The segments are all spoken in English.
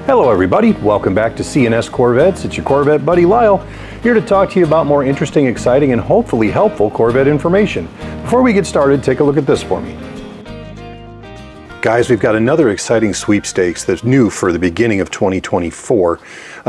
Hello everybody, welcome back to C&S Corvettes. It's your Corvette buddy Lyle, here to talk to you about more interesting, exciting, and hopefully helpful Corvette information. Before we get started, take a look at this for me. Guys, we've got another exciting sweepstakes that's new for the beginning of 2024.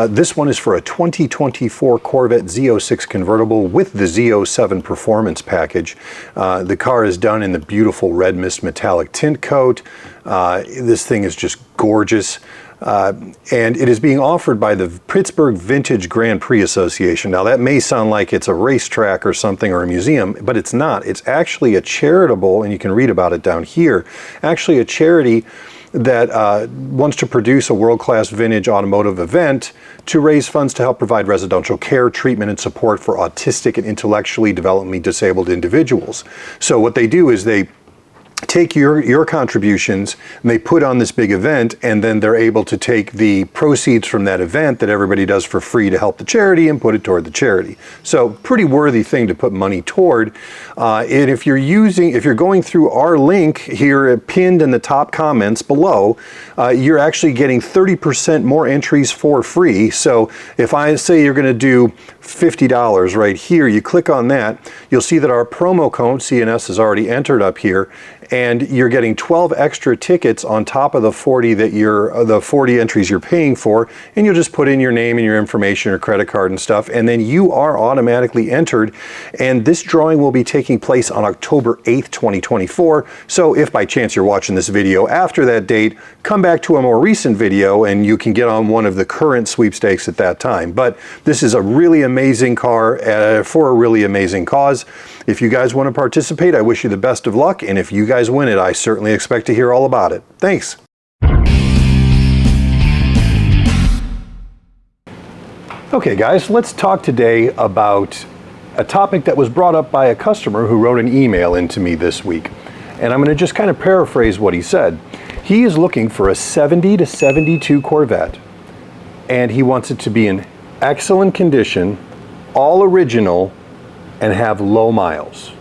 This one is for a 2024 Corvette Z06 convertible with the Z07 performance package. The car is done in the beautiful red mist metallic tint coat. This thing is just gorgeous. And it is being offered by the Pittsburgh Vintage Grand Prix Association. Now that may sound like it's a racetrack or something or a museum, but it's not. It's actually a charitable, and you can read about it down here, actually a charity that wants to produce a world-class vintage automotive event to raise funds to help provide residential care, treatment, and support for autistic and intellectually developmentally disabled individuals. So what they do is they take your contributions and they put on this big event, and then they're able to take the proceeds from that event that everybody does for free to help the charity and put it toward the charity. So pretty worthy thing to put money toward. And if you're going through our link here pinned in the top comments below, you're actually getting 30% more entries for free. So if I say you're going to do $50 right here, you click on that, you'll see that our promo code C&S is already entered up here, and you're getting 12 extra tickets on top of the 40 that the 40 entries you're paying for, and you'll just put in your name and your information or credit card and stuff, and then you are automatically entered. And this drawing will be taking place on October 8th, 2024. So if by chance you're watching this video after that date, come back to a more recent video and you can get on one of the current sweepstakes at that time. But this is a really amazing car for a really amazing cause. If you guys want to participate, I wish you the best of luck, and if you guys win it, I certainly expect to hear all about it. Thanks. Okay guys, let's talk today about a topic that was brought up by a customer who wrote an email into me this week. And I'm going to just kind of paraphrase what he said. He is looking for a 70 to 72 Corvette, and he wants it to be in excellent condition, all original, and have low miles.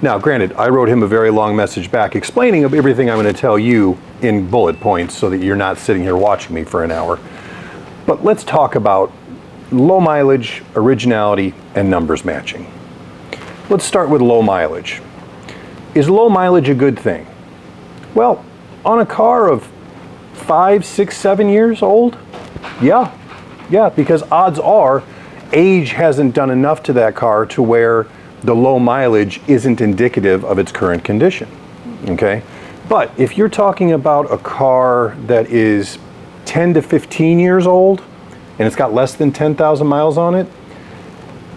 Now, granted, I wrote him a very long message back explaining everything I'm going to tell you in bullet points so that you're not sitting here watching me for an hour. But let's talk about low mileage, originality, and numbers matching. Let's start with low mileage. Is low mileage a good thing? Well, on a car of 5, 6, 7 years old, yeah, because odds are age hasn't done enough to that car to where the low mileage isn't indicative of its current condition, okay? But if you're talking about a car that is 10 to 15 years old and it's got less than 10,000 miles on it,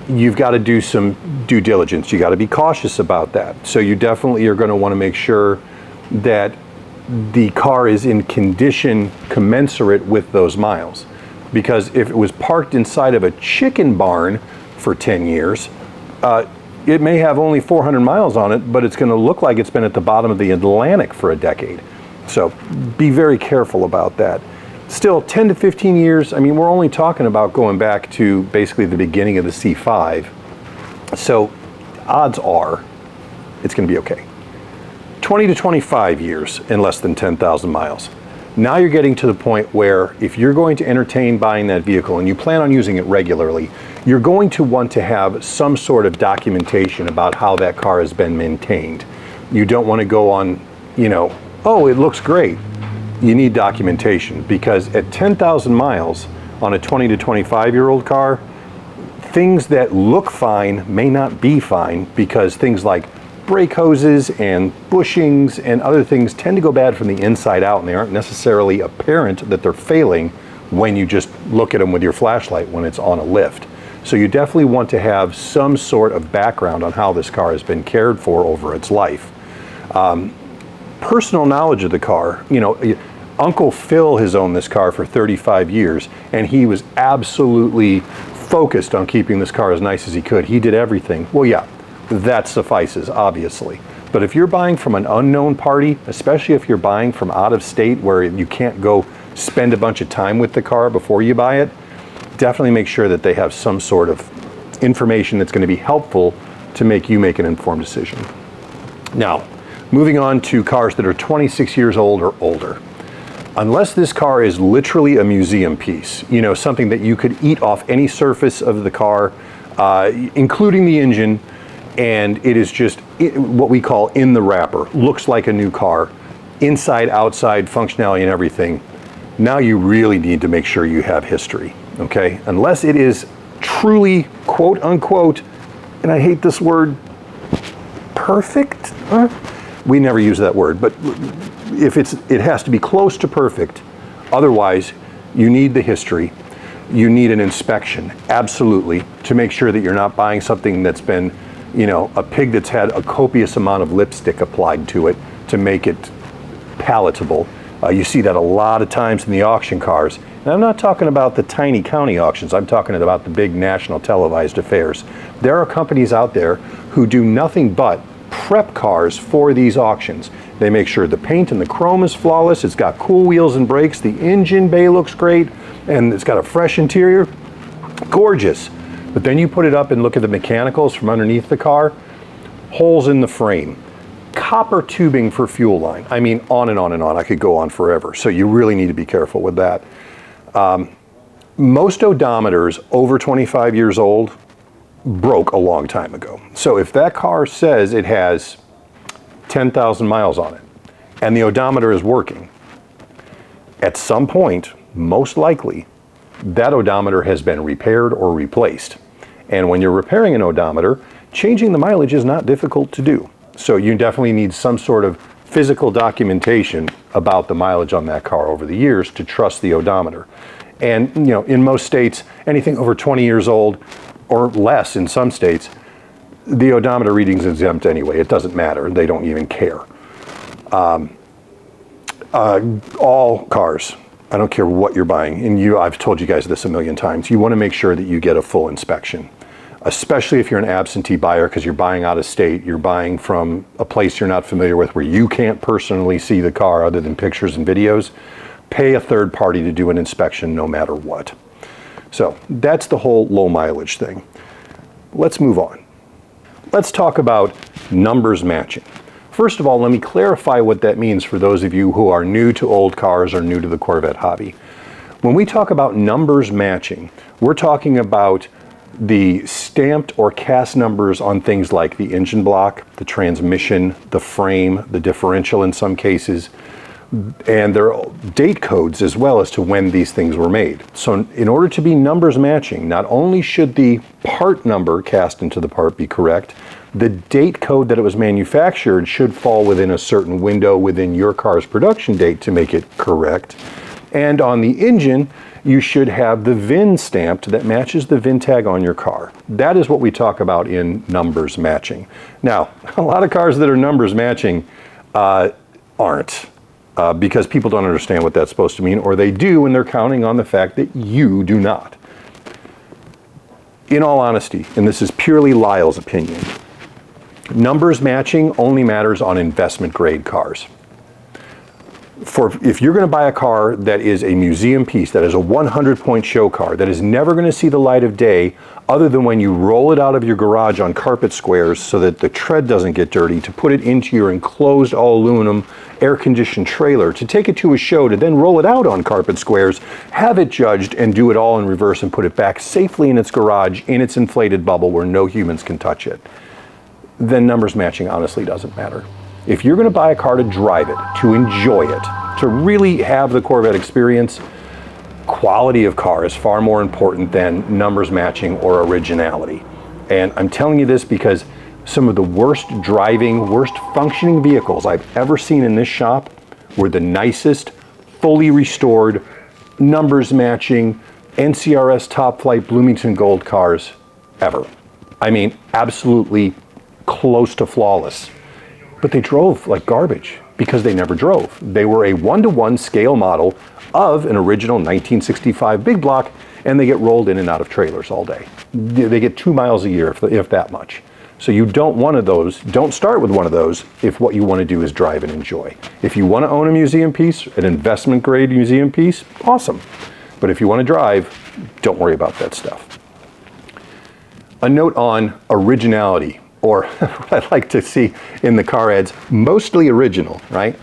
you've got to do some due diligence. You got to be cautious about that. So you definitely are going to want to make sure that the car is in condition commensurate with those miles. Because if it was parked inside of a chicken barn for 10 years, it may have only 400 miles on it, but it's going to look like it's been at the bottom of the Atlantic for a decade. So be very careful about that. Still, 10 to 15 years, I mean, we're only talking about going back to basically the beginning of the C5. So odds are it's going to be okay. 20 to 25 years and less than 10,000 miles. Now you're getting to the point where if you're going to entertain buying that vehicle and you plan on using it regularly, you're going to want to have some sort of documentation about how that car has been maintained. You don't want to go on, oh, it looks great. You need documentation, because at 10,000 miles on a 20 to 25-year-old car, things that look fine may not be fine, because things like brake hoses and bushings and other things tend to go bad from the inside out, and they aren't necessarily apparent that they're failing when you just look at them with your flashlight when it's on a lift. So you definitely want to have some sort of background on how this car has been cared for over its life. Personal knowledge of the car, Uncle Phil has owned this car for 35 years, and he was absolutely focused on keeping this car as nice as he could. He did everything. Well, yeah, that suffices, obviously. But if you're buying from an unknown party, especially if you're buying from out of state where you can't go spend a bunch of time with the car before you buy it, definitely make sure that they have some sort of information that's going to be helpful to make you make an informed decision. Now, moving on to cars that are 26 years old or older. Unless this car is literally a museum piece, you know, something that you could eat off any surface of the car, including the engine, and it is just what we call in the wrapper, looks like a new car, inside, outside, functionality and everything, now you really need to make sure you have history, okay? Unless it is truly, quote unquote, and I hate this word, perfect? We never use that word, but if it has to be close to perfect. Otherwise, you need the history. You need an inspection, absolutely, to make sure that you're not buying something that's been, you know, a pig that's had a copious amount of lipstick applied to it to make it palatable. You see that a lot of times in the auction cars. And I'm not talking about the tiny county auctions. I'm talking about the big national televised affairs. There are companies out there who do nothing but prep cars for these auctions. They make sure the paint and the chrome is flawless, it's got cool wheels and brakes, the engine bay looks great, and it's got a fresh interior. Gorgeous. But then you put it up and look at the mechanicals from underneath the car, holes in the frame, copper tubing for fuel line. I mean, on and on and on. I could go on forever. So you really need to be careful with that. Most odometers over 25 years old broke a long time ago. So if that car says it has 10,000 miles on it and the odometer is working, at some point, most likely, that odometer has been repaired or replaced. And when you're repairing an odometer, changing the mileage is not difficult to do. So you definitely need some sort of physical documentation about the mileage on that car over the years to trust the odometer. And you know, in most states, anything over 20 years old or less in some states, the odometer reading's exempt anyway. It doesn't matter. They don't even care. All cars, I don't care what you're buying, and I've told you guys this a million times, you want to make sure that you get a full inspection, especially if you're an absentee buyer because you're buying out of state, you're buying from a place you're not familiar with where you can't personally see the car other than pictures and videos. Pay a third party to do an inspection no matter what. So that's the whole low mileage thing. Let's move on. Let's talk about numbers matching. First of all, let me clarify what that means for those of you who are new to old cars or new to the Corvette hobby. When we talk about numbers matching, we're talking about the stamped or cast numbers on things like the engine block, the transmission, the frame, the differential in some cases, and there are date codes as well as to when these things were made. So in order to be numbers matching, not only should the part number cast into the part be correct, the date code that it was manufactured should fall within a certain window within your car's production date to make it correct. And on the engine, you should have the VIN stamped that matches the VIN tag on your car. That is what we talk about in numbers matching. Now, a lot of cars that are numbers matching aren't. Because people don't understand what that's supposed to mean, or they do and they're counting on the fact that you do not. In all honesty, and this is purely Lyle's opinion, numbers matching only matters on investment grade cars. If you're going to buy a car that is a museum piece, that is a 100-point show car, that is never going to see the light of day other than when you roll it out of your garage on carpet squares so that the tread doesn't get dirty, to put it into your enclosed all aluminum air-conditioned trailer, to take it to a show, to then roll it out on carpet squares, have it judged, and do it all in reverse and put it back safely in its garage in its inflated bubble where no humans can touch it, then numbers matching honestly doesn't matter. If you're going to buy a car to drive it, to enjoy it, to really have the Corvette experience, quality of car is far more important than numbers matching or originality. And I'm telling you this because some of the worst driving, worst functioning vehicles I've ever seen in this shop were the nicest, fully restored, numbers matching, NCRS Top Flight Bloomington Gold cars ever. I mean, absolutely close to flawless. But they drove like garbage because they never drove. They were a 1-to-1 scale model of an original 1965 big block, and they get rolled in and out of trailers all day. They get 2 miles a year, if that much. So you don't want one of those, don't start with one of those if what you want to do is drive and enjoy. If you want to own a museum piece, an investment grade museum piece, awesome. But if you want to drive, don't worry about that stuff. A note on originality, or what I like to see in the car ads, mostly original, right?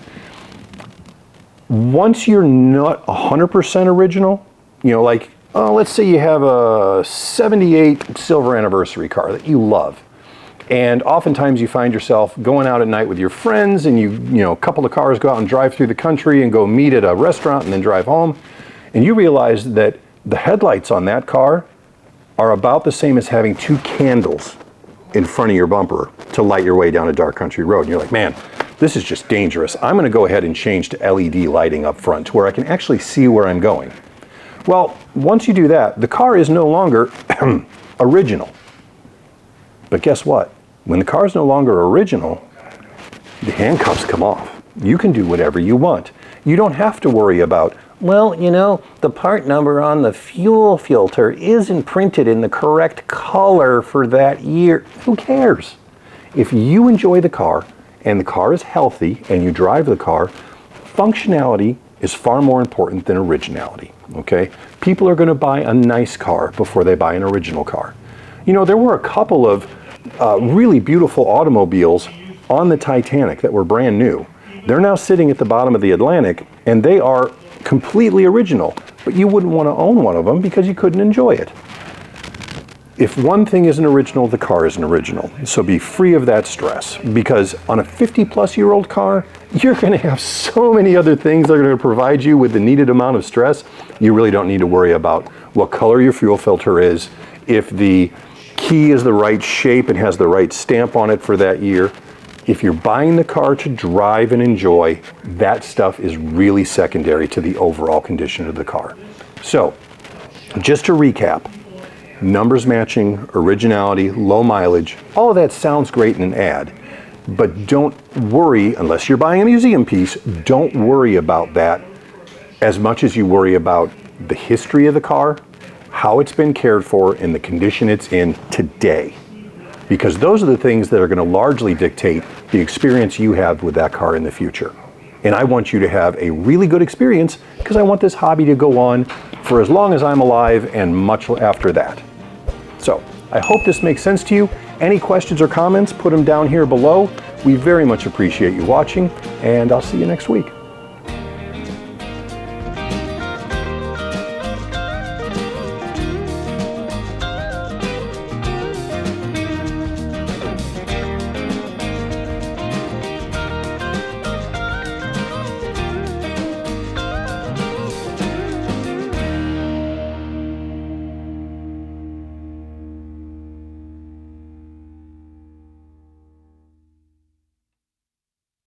Once you're not 100% original, you know, like, let's say you have a 78 silver anniversary car that you love. And oftentimes you find yourself going out at night with your friends and you know, a couple of cars go out and drive through the country and go meet at a restaurant and then drive home. And you realize that the headlights on that car are about the same as having 2 candles in front of your bumper to light your way down a dark country road. And you're like, man, this is just dangerous. I'm going to go ahead and change to LED lighting up front to where I can actually see where I'm going. Well, once you do that, the car is no longer original. But guess what? When the car is no longer original, the handcuffs come off. You can do whatever you want. You don't have to worry about, well, you know, the part number on the fuel filter isn't printed in the correct color for that year. Who cares? If you enjoy the car and the car is healthy and you drive the car, functionality is far more important than originality, okay? People are going to buy a nice car before they buy an original car. You know, there were a couple of really beautiful automobiles on the Titanic that were brand new. They're now sitting at the bottom of the Atlantic and they are completely original, but you wouldn't want to own one of them because you couldn't enjoy it. If one thing isn't original, the car isn't original. So be free of that stress, because on a 50-plus-year-old car, you're going to have so many other things that are going to provide you with the needed amount of stress. You really don't need to worry about what color your fuel filter is, if the key is the right shape and has the right stamp on it for that year. If you're buying the car to drive and enjoy, that stuff is really secondary to the overall condition of the car. So, just to recap, numbers matching, originality, low mileage, all of that sounds great in an ad, but don't worry, unless you're buying a museum piece, don't worry about that as much as you worry about the history of the car, how it's been cared for, and the condition it's in today. Because those are the things that are going to largely dictate the experience you have with that car in the future. And I want you to have a really good experience because I want this hobby to go on for as long as I'm alive and much after that. So I hope this makes sense to you. Any questions or comments, put them down here below. We very much appreciate you watching, and I'll see you next week.